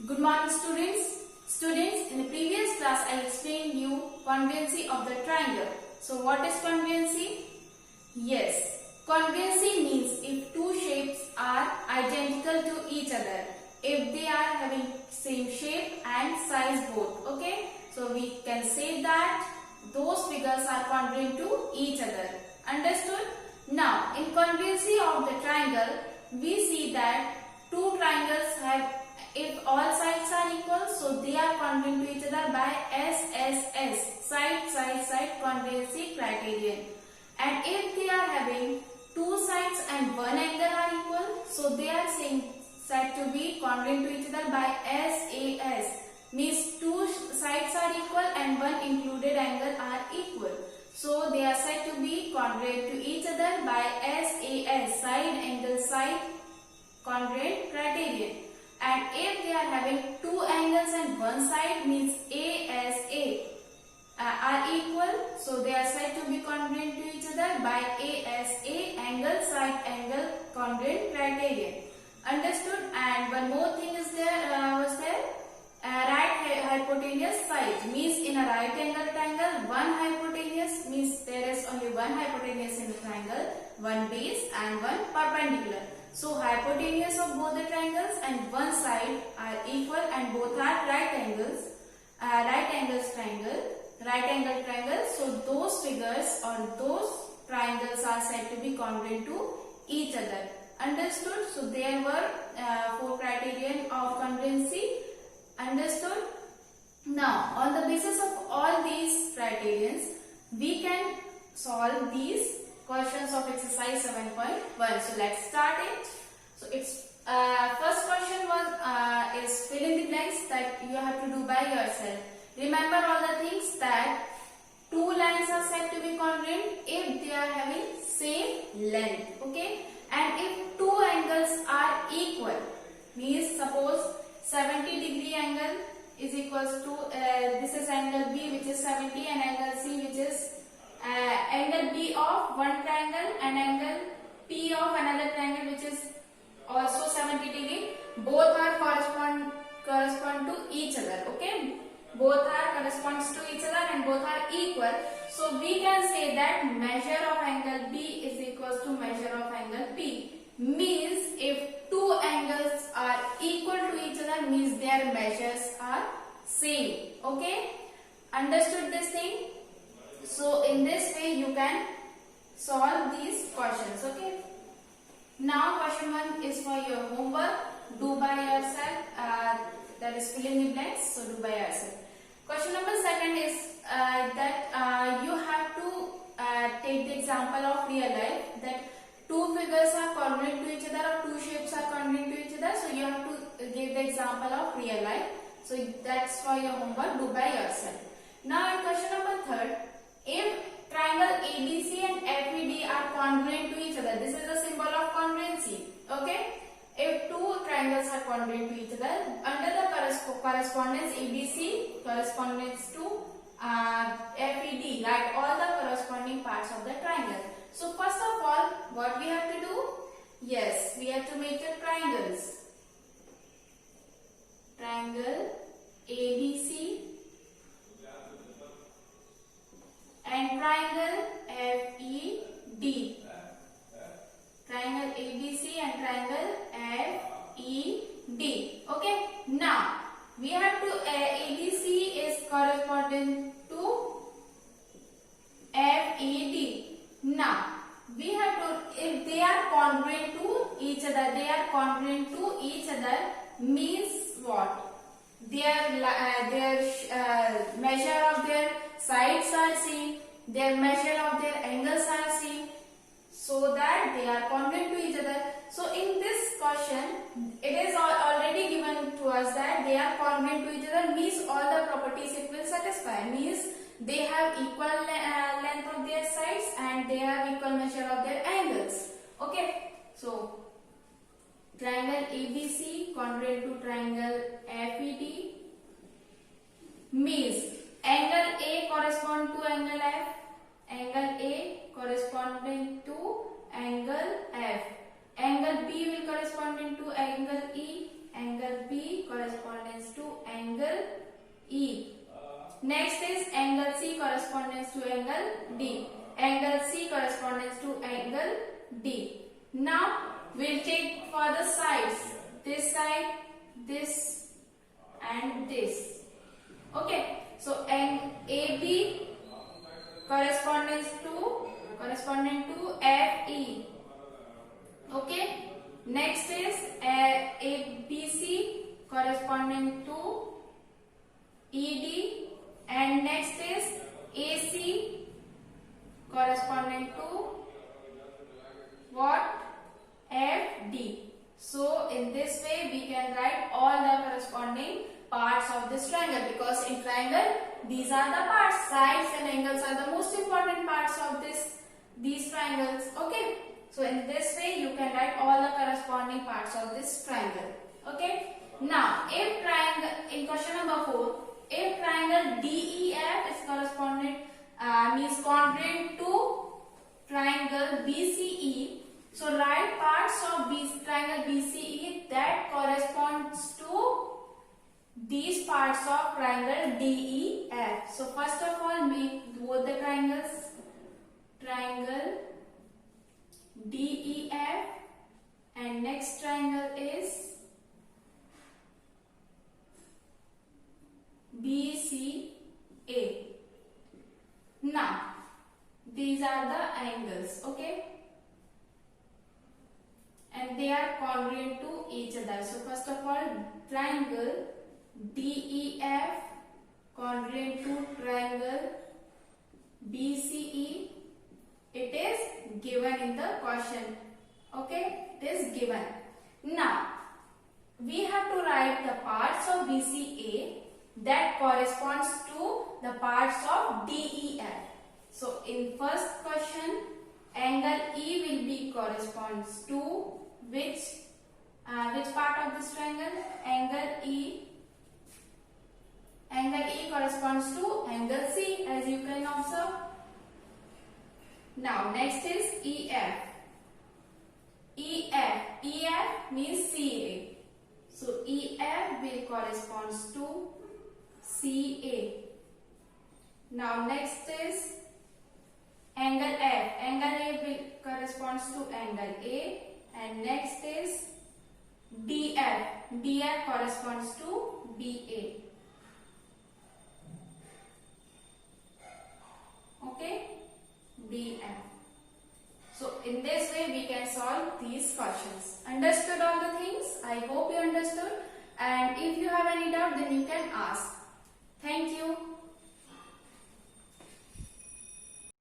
Good morning students. Students, in the previous class I explained you congruency of the triangle. So what is congruency? Yes, congruency means if two shapes are identical to each other, if they are having same shape and size both. Okay, so we can say that those figures are congruent to each other. Understood? Now, in congruency of the triangle, we see that two triangles have, if all sides are equal, so they are congruent to each other by SSS, side congruency criterion. And if they are having two sides and one angle are equal, so they are said to be congruent to each other by SAS, means two sides are equal and one included angle are equal. So they are said to be congruent to each other by SAS, side angle side congruent criterion. And if they are having two angles and one side, means ASA are equal, so they are said to be congruent to each other by ASA, angle side angle congruent criterion. Understood? And one more thing is there, right hypotenuse side, means in a right angle triangle, one hypotenuse, means there is only one hypotenuse in the triangle, one base and one perpendicular. So hypotenuse of both the triangles and one side are equal and both are right angle triangle. So those figures or those triangles are said to be congruent to each other. Understood? So there were four criterion of congruency. Understood? Now, on the basis of all these criterions, we can solve these questions of exercise 7.1. So let's start it. So its first question is fill in the blanks that you have to do by yourself. Remember all the things that two lines are said to be congruent if they are having same length. Okay, and if two angles are equal, means suppose 70-degree angle is equals to this is angle B, which is 70, and angle C, which is angle B of one triangle and angle P of another triangle, which is also 70 degree. Both are correspond to each other. Okay, both are corresponds to each other and both are equal. So we can say that measure of angle B is equals to measure of angle P. Means if two angles are equal to each other, means their measures are same. Okay, understood this thing? So in this way you can solve these questions. Okay. Now question 1 is for your homework. Do by yourself. That is fill in the blanks. So do by yourself. Question number 2 is that you have to take the example of real life, that two figures are congruent to each other or two shapes are congruent to each other. So you have to give the example of real life. So that's for your homework. Do by yourself. Now in question number 3, if triangle ABC and FED are congruent to each other, this is the symbol of congruency. Okay, if two triangles are congruent to each other, under the correspondence ABC corresponds to FED, write all the corresponding parts of the triangle. So first of all, what we have to do? Yes, we have to make the triangles. Triangle ABC and triangle FED. Triangle ABC and triangle FED. Okay. Now we have to ABC is corresponding to FED. Now we have to, if they are congruent to each other, means what? Their measure of their sides are same, their measure of their angles are same, so that they are congruent to each other. So in this question, it is already given to us that they are congruent to each other, means all the properties it will satisfy, means they have equal length of their sides and they have equal measure of their angles. Okay, so triangle ABC congruent to triangle FED means angle A correspond to angle F, angle A corresponding to angle F, angle B will corresponding to angle E, angle B corresponding Next is angle C corresponds to angle D. Angle C corresponds to angle D. Now we'll take for the sides. This side, this and this. Okay. So AB corresponding to FE. Okay. Next is ABC corresponding to ED, and next is AC corresponding to what? FD. So in this way we can write all the corresponding parts of this triangle, because in triangle these are the parts. Sides and angles are the most important parts of these triangles. Okay. So in this way you can write all the corresponding parts of this triangle. Okay. Now if triangle, in question number 4, if triangle DEF is means congruent to triangle BCE, so write parts of triangle BCE that corresponds to these parts of triangle DEF. So first of all, make both the triangles. Triangle DEF, and next triangle is BCA. Now these are the angles, okay, and they are congruent to each other. So first of all, triangle DEF congruent to triangle BCE. It is given in the question. Okay, it is given. Now we have to write the parts of BCA that corresponds to the parts of DEF. So in first question, angle E will be corresponds to which part of this triangle? Angle E corresponds to angle C, as you can observe. Now next is EF. EF means CA. So EF will corresponds to CA. Now next is angle F. Angle A will corresponds to angle A, and next is DF. DF corresponds to BA. Okay, DF. So in this way we can solve these questions. Understood all the things? I hope you understood. And if you have any doubt, then you can ask.